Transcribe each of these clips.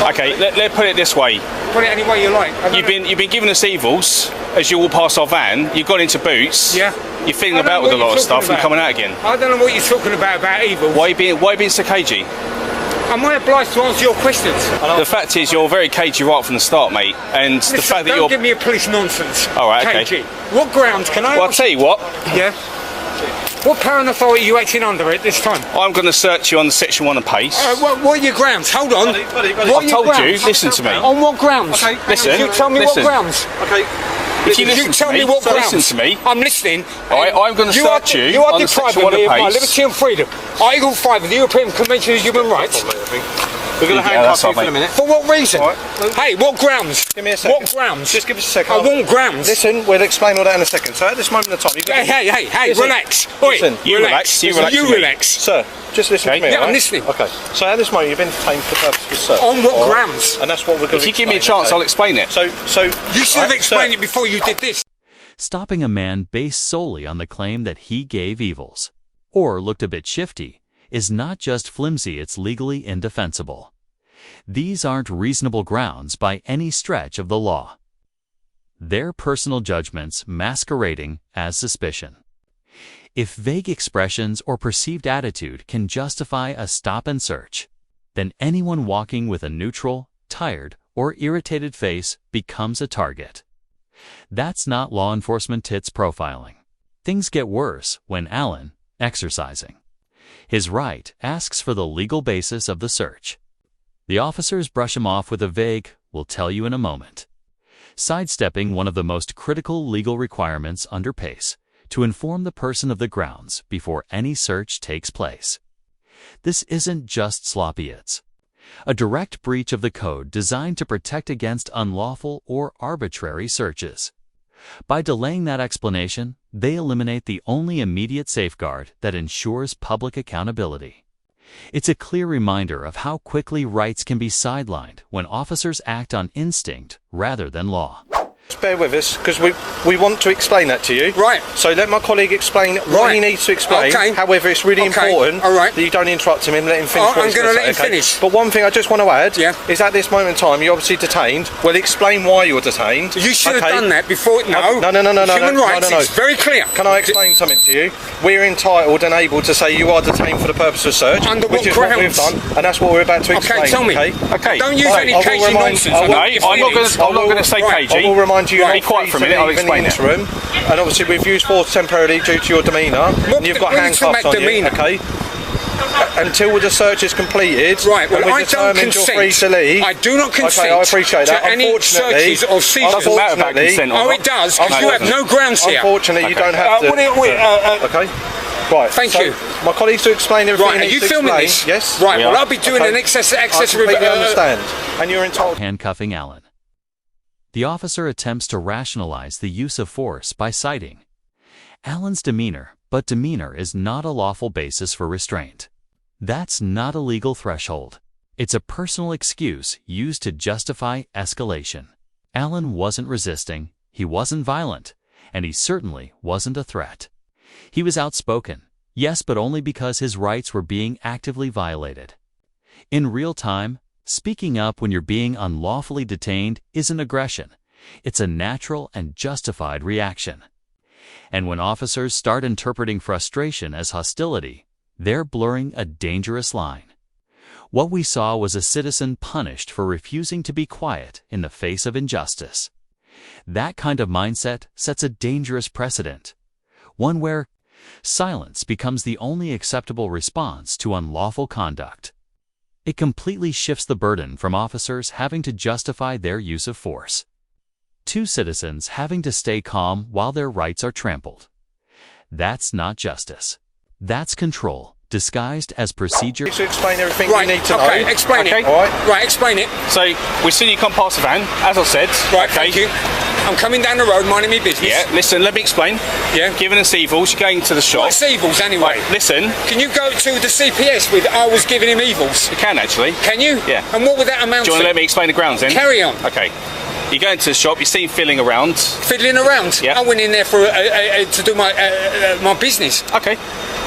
Okay, let's put it this way. Put it any way you like. You've been giving us evils as you walk past our van. You've gone into Boots. Yeah. You're fiddling about with a lot of stuff and coming out again. I don't know what you're talking about evil. Why are you being so cagey? Am I obliged to answer your questions? The fact is, you're very cagey right from the start, mate. And Listen, the fact that don't give me a police nonsense. All right, cagey. okay. What grounds can I? Well, I'll tell you what. Yeah. What power and authority are you acting under at this time? I'm going to search you on the Section 1 of PACE. What are your grounds? Hold on. I've told you. Listen to me. On what grounds? Okay. Listen. You tell me what grounds. Okay. If you tell me what grounds. Listen to me. I'm listening. I'm going to search you. You are on the Section 1 of depriving me of my PACE. liberty and freedom. Article 5 of the European Convention of Human Rights. We're going to handcuff you for a minute. For what reason? Right. Hey, what grounds? Give me a second. What grounds? Just give us a second. I want grounds. Listen, we'll explain all that in a second. So at this moment in time, Hey, listen, relax. Listen, you relax. You relax. Sir, just listen to me. Yeah, right? I'm listening. Okay. So at this moment, you've been detained for the purpose of search. On what grounds? And that's what we're going to If you give me a chance, I'll explain it. So you should have explained it before you did this. Stopping a man based solely on the claim that he gave evils, or looked a bit shifty, is not just flimsy, it's legally indefensible. These aren't reasonable grounds by any stretch of the law. They're personal judgments masquerading as suspicion. If vague expressions or perceived attitude can justify a stop and search, then anyone walking with a neutral, tired, or irritated face becomes a target. That's not law enforcement tits profiling. Things get worse when Alan, exercising his right, asks for the legal basis of the search. The officers brush him off with a vague, "we'll tell you in a moment," sidestepping one of the most critical legal requirements under PACE, to inform the person of the grounds before any search takes place. This isn't just sloppy, it's a direct breach of the code designed to protect against unlawful or arbitrary searches. By delaying that explanation, they eliminate the only immediate safeguard that ensures public accountability. It's a clear reminder of how quickly rights can be sidelined when officers act on instinct rather than law. bear with us, because we want to explain that to you. Right. So let my colleague explain what he needs to explain. Okay. However, it's really important that you don't interrupt him and let him finish. I'm going to let him finish. But one thing I just want to add is at this moment in time, you're obviously detained. Well, explain why you're detained. You should have done that before. No. Human rights, it's very clear. Can I explain something to you? We're entitled and able to say you are detained for the purpose of search, under which is what we've done, and that's what we're about to explain. Okay, tell me. Okay. Don't use any cagey nonsense. I'm not going to say cagey. I will remind you. Be quiet for a minute. I'll explain it. And obviously we've used force temporarily due to your demeanour. And you've got handcuffs on you. Okay. Until the search is completed, right? Well, I don't consent. You're free to leave. I do not consent. Okay, I appreciate that. To any searches or seizures. Doesn't matter about consent. Oh, it does. Because you have no grounds here. Unfortunately, you don't have to. Okay. Right. Thank you. My colleagues to explain everything. Right. Are you filming this? Yes. Right. Well, I'll be doing an accessory. I completely understand. And you're entitled. Handcuffing Alan. The officer attempts to rationalize the use of force by citing Alan's demeanor, but demeanor is not a lawful basis for restraint. That's not a legal threshold. It's a personal excuse used to justify escalation. Alan wasn't resisting, he wasn't violent, and he certainly wasn't a threat. He was outspoken, yes, but only because his rights were being actively violated. In real time, speaking up when you're being unlawfully detained isn't aggression. It's a natural and justified reaction. And when officers start interpreting frustration as hostility, they're blurring a dangerous line. What we saw was a citizen punished for refusing to be quiet in the face of injustice. That kind of mindset sets a dangerous precedent, one where silence becomes the only acceptable response to unlawful conduct. It completely shifts the burden from officers having to justify their use of force to citizens having to stay calm while their rights are trampled. That's not justice. That's control, disguised as procedure. To explain everything you need to know. Explain it. All right. Right, explain it. So, we've seen you come past the van, as I said. Right, thank you. I'm coming down the road, minding my business. Yeah, listen, let me explain. Yeah. Giving us evils, you're going to the shop. What's evils, anyway? Right, listen. Can you go to the CPS with I was giving him evils? You can, actually. Can you? Yeah. And what would that amount to? Do you want to let me explain the grounds, then? Carry on. Okay. You go into the shop, you see him fiddling around. Fiddling around? Yeah. I went in there for to do my my business. Okay.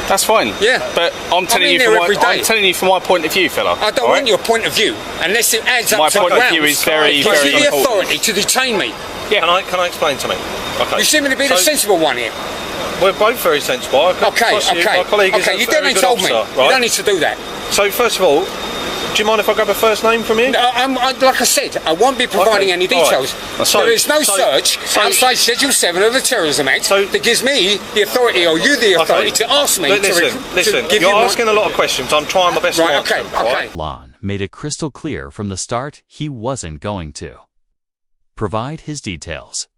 That's fine. Yeah. But I'm telling you from my point of view, fella. I don't want your point of view unless it adds up my to point grounds. of view is very, Gives very you the important. authority to detain me. Yeah. Can I explain to me? Okay. You seem to be the sensible one here. We're both very sensible. Okay. My colleague is you a very didn't good told me. officer, You right? don't need to do that. So first of all, do you mind if I grab a first name from you? Like I said, I won't be providing any details. Right. There is no search outside Schedule 7 of the Terrorism Act that gives me the authority, or you the authority, to ask me listen, give you're you asking a lot of questions. I'm trying my best to answer them. Okay. Lon made it crystal clear from the start he wasn't going to provide his details.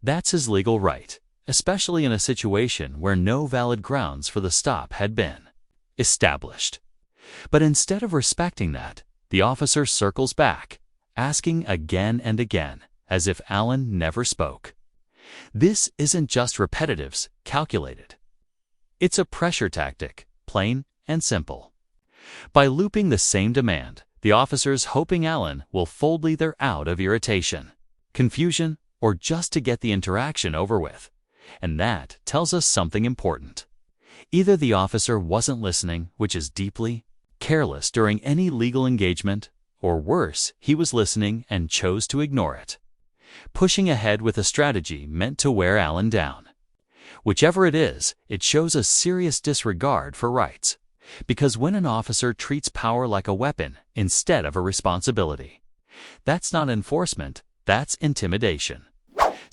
That's his legal right, especially in a situation where no valid grounds for the stop had been established. But instead of respecting that, the officer circles back, asking again and again, as if Alan never spoke. This isn't just repetitives, calculated. It's a pressure tactic, plain and simple. By looping the same demand, the officer's hoping Alan will fold either out of irritation, confusion, or just to get the interaction over with. And that tells us something important. Either the officer wasn't listening, which is deeply careless during any legal engagement, or worse, he was listening and chose to ignore it, pushing ahead with a strategy meant to wear Alan down. Whichever it is, it shows a serious disregard for rights, because when an officer treats power like a weapon instead of a responsibility, that's not enforcement, that's intimidation.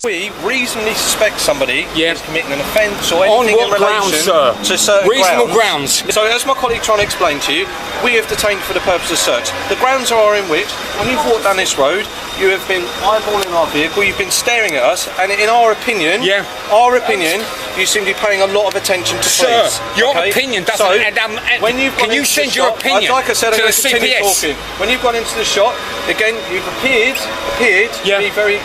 We reasonably suspect somebody is committing an offence or anything in relation to certain reasonable grounds. So as my colleague trying to explain to you, we have detained for the purpose of search. The grounds are in which, when you've walked down this road, you have been eyeballing our vehicle, you've been staring at us, and in our opinion, you seem to be paying a lot of attention to police. Your opinion doesn't when you've can you send your opinion like I said, to I'm the going to continue CPS? talking. When you've gone into the shop, again, you've appeared to be very...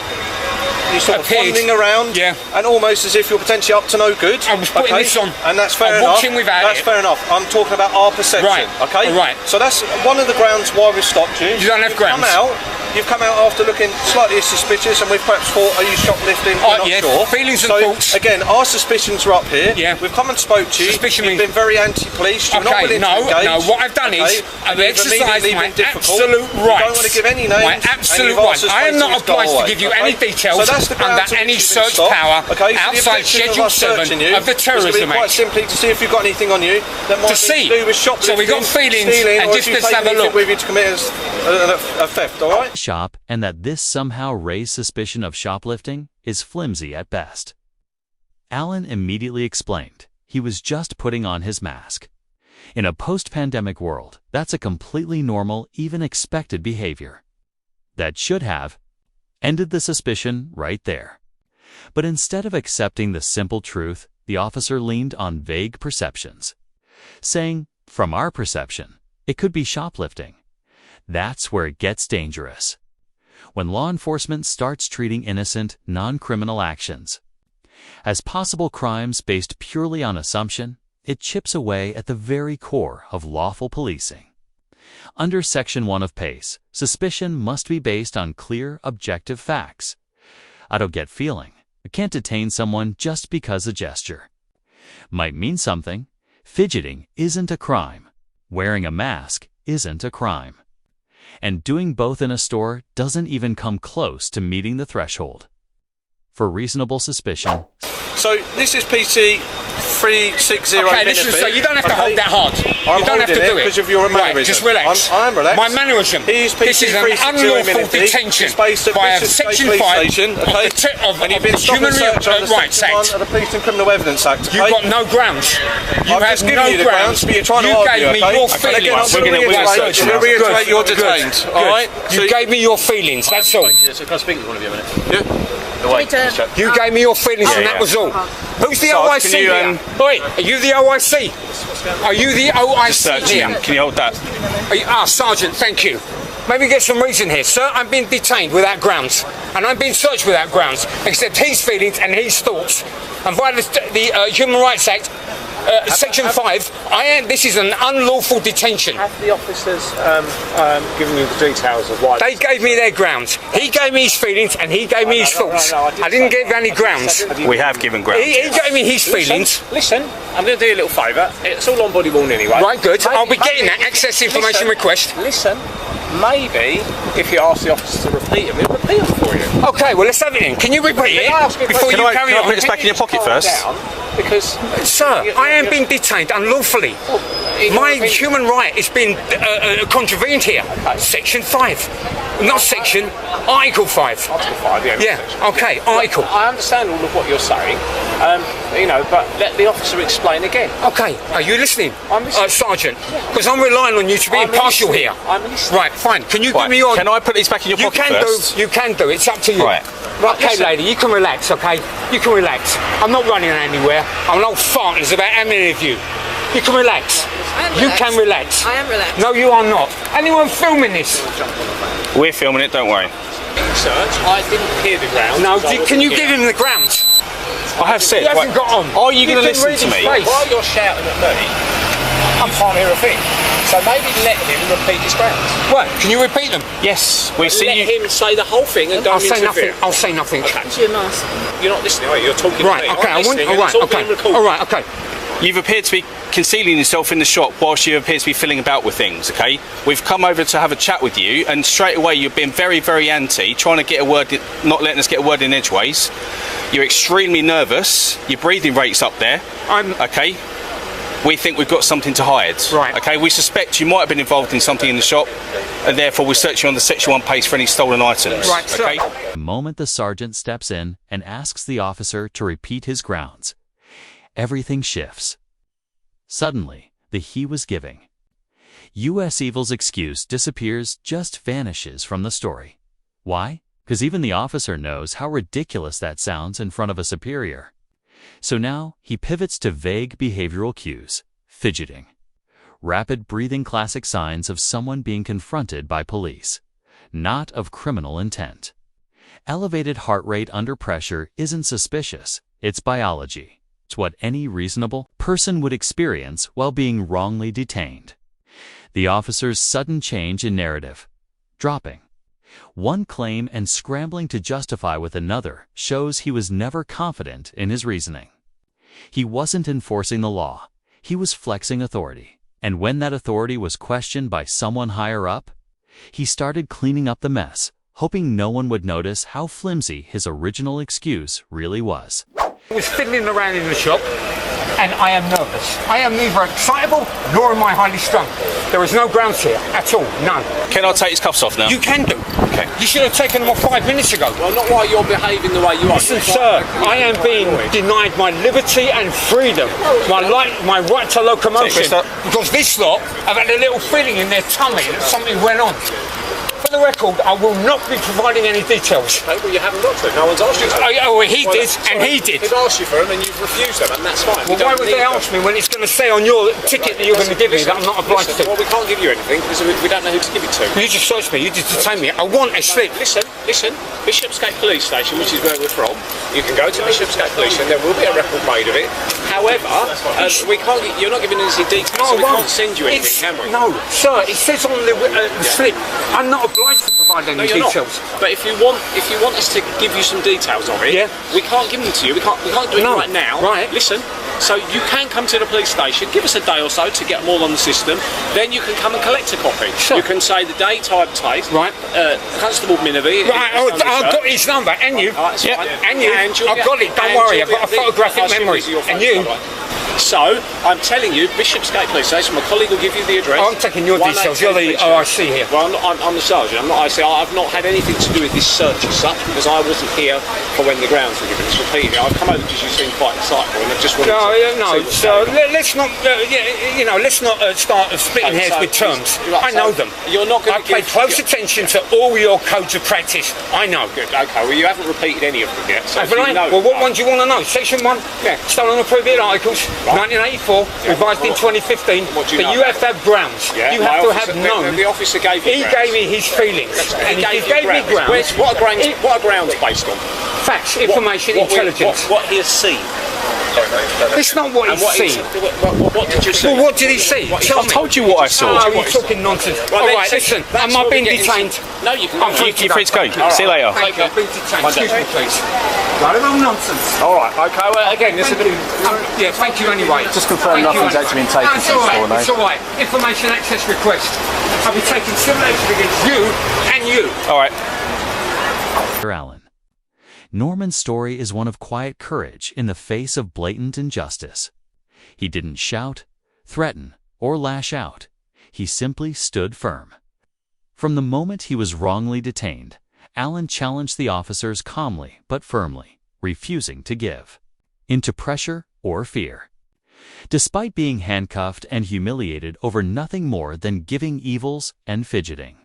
You're sort of wandering around, and almost as if you're potentially up to no good. I was putting this on, and that's fair enough. That's fair enough. I'm talking about our perception, okay? Right. So that's one of the grounds why we've stopped you. You don't have grounds. You've come out after looking slightly suspicious, and we've perhaps thought, are you shoplifting? We're not sure. Feelings and thoughts. Again, our suspicions are up here. We've come and spoke to you. You've been very anti-police. You're not willing to engage. No, what I've done is I've exercised my absolute right. You don't want to give any names. My absolute right. I am not obliged to give you any details under any search power outside Schedule 7 of the Terrorism Act. Quite simply to see if you've got anything on you that might be to do with shoplifting, so we got feelings, stealing, and just let's have a look. With you to commit a theft, all right? Shop, and that this somehow raised suspicion of shoplifting is flimsy at best. Alan immediately explained he was just putting on his mask. In a post-pandemic world, that's a completely normal, even expected behavior. That should have ended the suspicion right there. But instead of accepting the simple truth, the officer leaned on vague perceptions, saying, from our perception, it could be shoplifting. That's where it gets dangerous. When law enforcement starts treating innocent, non-criminal actions as possible crimes based purely on assumption, it chips away at the very core of lawful policing. Under Section 1 of PACE, suspicion must be based on clear, objective facts. I don't get feeling. I can't detain someone just because a gesture might mean something. Fidgeting isn't a crime. Wearing a mask isn't a crime. And doing both in a store doesn't even come close to meeting the threshold for reasonable suspicion. So this is PC 360 listen, so you don't have to hold that hard. You don't have to do it. Because of your mannerism. Just relax. I'm relaxed. My mannerism. This is an unlawful detention by a Section 5 of the Human Rights Act. Of the Police and Criminal Evidence Act. You've got no grounds. You have no grounds. But you're trying to argue, gave me your feelings. I'm going to reiterate you're detained. Alright? You gave me your feelings, that's all. So can I speak to one of you a minute? You gave me your feelings and that was all. Who's the OIC here? Oi, are you the OIC? Are you the OIC here? Can you hold that? Sergeant, thank you. Maybe get some reason here. Sir, I'm being detained without grounds. And I'm being searched without grounds. Except his feelings and his thoughts. And via the Human Rights Act, Section 5. This is an unlawful detention. Have the officers given you the details of why? They gave me their grounds. He gave me his feelings and he gave me his thoughts. I didn't give any grounds. We have given grounds. He gave me his feelings. Listen, I'm going to do you a little favour. It's all on body worn anyway. Right, good. I'll be getting that access information request. Listen, maybe if you ask the officer to repeat them, he'll repeat them for you. Okay, well, let's have it in. Can you repeat it before you carry on? Can I put this back in your pocket first? Because, sir, I am being detained unlawfully. My human right is being contravened here. Okay. Section 5. Not section, Article 5. Article 5, yeah. Yeah, okay, Article. I understand all of what you're saying, but let the officer explain again. Okay, are you listening? I'm listening. Sergeant, because I'm relying on you to be impartial here. I'm listening. Right, fine. Can you give me your... Can I put these back in your pocket first? You can do. It's up to you. Right. Right, okay, lady, you can relax, okay? You can relax. I'm not running anywhere. I'm an old fart. There's about how many of you? You can relax. You can relax. I am relaxed. No, you are not. Anyone filming this? We're filming it, don't worry. Search, I didn't hear the grounds. No, can you give him the grounds? I have said. He hasn't got on. Are you going to listen to me? While you're shouting at me, I can't hear a thing. So maybe let him repeat his grounds. What? Can you repeat them? Yes, we see let you. him say the whole thing and don't interfere. I'll say nothing. Okay. You're nice. You're not listening, are you? You're talking Right, to me. okay, I'm listening and it's all being recorded. All right, okay. You've appeared to be concealing yourself in the shop whilst you appear to be filling about with things, okay? We've come over to have a chat with you, and straight away you've been very, very anti, trying to get a word in, not letting us get a word in edgeways. You're extremely nervous. Your breathing rate's up there. Okay? We think we've got something to hide. Right. Okay, we suspect you might have been involved in something in the shop, and therefore we're searching on the Section 1 page for any stolen items. Right, okay? The moment the sergeant steps in and asks the officer to repeat his grounds, everything shifts. Suddenly, the he was giving. U.S. Evil's excuse disappears, just vanishes from the story. Why? Because even the officer knows how ridiculous that sounds in front of a superior. So now he pivots to vague behavioral cues, fidgeting. Rapid breathing, classic signs of someone being confronted by police, not of criminal intent. Elevated heart rate under pressure isn't suspicious, it's biology. It's what any reasonable person would experience while being wrongly detained. The officer's sudden change in narrative, dropping one claim and scrambling to justify with another, shows he was never confident in his reasoning. He wasn't enforcing the law, he was flexing authority. And when that authority was questioned by someone higher up, he started cleaning up the mess, hoping no one would notice how flimsy his original excuse really was. I was fiddling around in the shop, and I am nervous. I am neither excitable nor am I highly strung. There is no grounds here at all, none. Can I take his cuffs off now? You can do. Okay. You should have taken them off 5 minutes ago. Well, not while you're behaving the way you are. Listen, sir, I am being denied my liberty and freedom, my right to locomotion, because this lot have had a little feeling in their tummy that something went on. For the record, I will not be providing any details. Okay, well, you haven't got to. No one's asked you to. He did, and he did. They've asked you for them and you've refused them, and that's fine. Well, why would they ask me when it's going to say on your ticket that you're going to give me that I'm not obliged to? Well, we can't give you anything because we don't know who to give it to. You just searched me, you just detained me. I want a slip. Listen. Bishopsgate Police Station, which is where we're from. You can go to Bishopsgate Police and there will be a record made of it. However, we can't. You're not giving us any details, so we can't send you anything, can we? No, sir. It says on the slip. I'm not obliged to provide any details. Not. But if you want us to give you some details of it, we can't give them to you. We can't do it right now. Right. Listen. So you can come to the police station, give us a day or so to get them all on the system, then you can come and collect a copy. Sure. You can say the day, type, taste. Right. Constable Minavie. Right, I've got his number, and you. And you. I've got it, don't worry, I've got a photographic memory. And you. So, I'm telling you, Bishopsgate Police Station, my colleague will give you the address. I'm taking your details, you're the OIC here. Well, I'm the sergeant, I'm not OIC. I've not had anything to do with this search as such, because I wasn't here for when the grounds were given. It's repeated. I've come over because you seem quite excitable, and I just wanted to... So let's not, let's not start splitting hairs with terms. I know them. You're not going to I pay close attention to all your codes of practice. I know. Good, okay, well, you haven't repeated any of them yet. So well, what one do you want to know? Section 1, stolen or prohibited articles. 1984, revised in 2015, but you have to have grounds. You have to have known. The officer gave you grounds. He gave me his feelings. And he gave me grounds. What are grounds based on? Facts, information, intelligence. What he has seen. It's not what he's seen. What did you see? Well, what did he see? Tell I've me. told you what I saw. Oh, you're talking nonsense. All right, listen. Am I being detained? No, you can. You're free to go. See you later. Thank you. I've been detained. Excuse me, please. Right, no nonsense. All right. Okay. Well, again, this is a bit. Yeah, thank you anyway. Just confirm Thank you nothing's anyway. actually been taken It's since all right. your name. It's all right. Information access request. I'll be taking civil action against you and you. All right. Allen. Norman's story is one of quiet courage in the face of blatant injustice. He didn't shout, threaten, or lash out. He simply stood firm. From the moment he was wrongly detained, Allen challenged the officers calmly but firmly, refusing to give into pressure or fear. Despite being handcuffed and humiliated over nothing more than giving evils and fidgeting,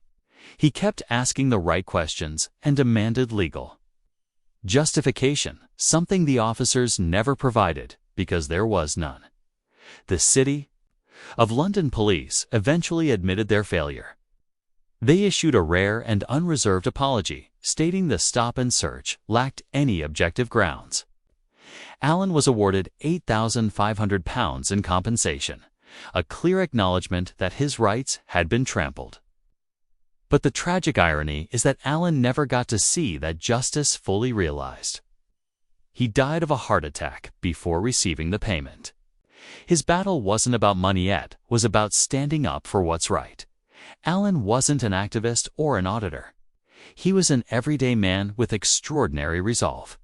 he kept asking the right questions and demanded legal justification, something the officers never provided because there was none. The City of London Police eventually admitted their failure. They issued a rare and unreserved apology, stating the stop and search lacked any objective grounds. Allen was awarded £8,500 in compensation, a clear acknowledgement that his rights had been trampled. But the tragic irony is that Allen never got to see that justice fully realized. He died of a heart attack before receiving the payment. His battle wasn't about money yet, was about standing up for what's right. Allen wasn't an activist or an auditor. He was an everyday man with extraordinary resolve.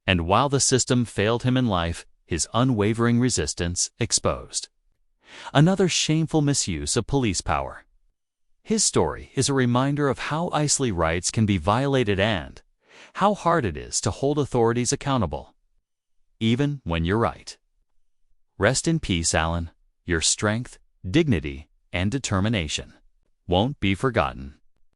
And while the system failed him in life, his unwavering resistance exposed another shameful misuse of police power. His story is a reminder of how easily rights can be violated and how hard it is to hold authorities accountable, even when you're right. Rest in peace, Allen. Your strength, dignity, and determination won't be forgotten.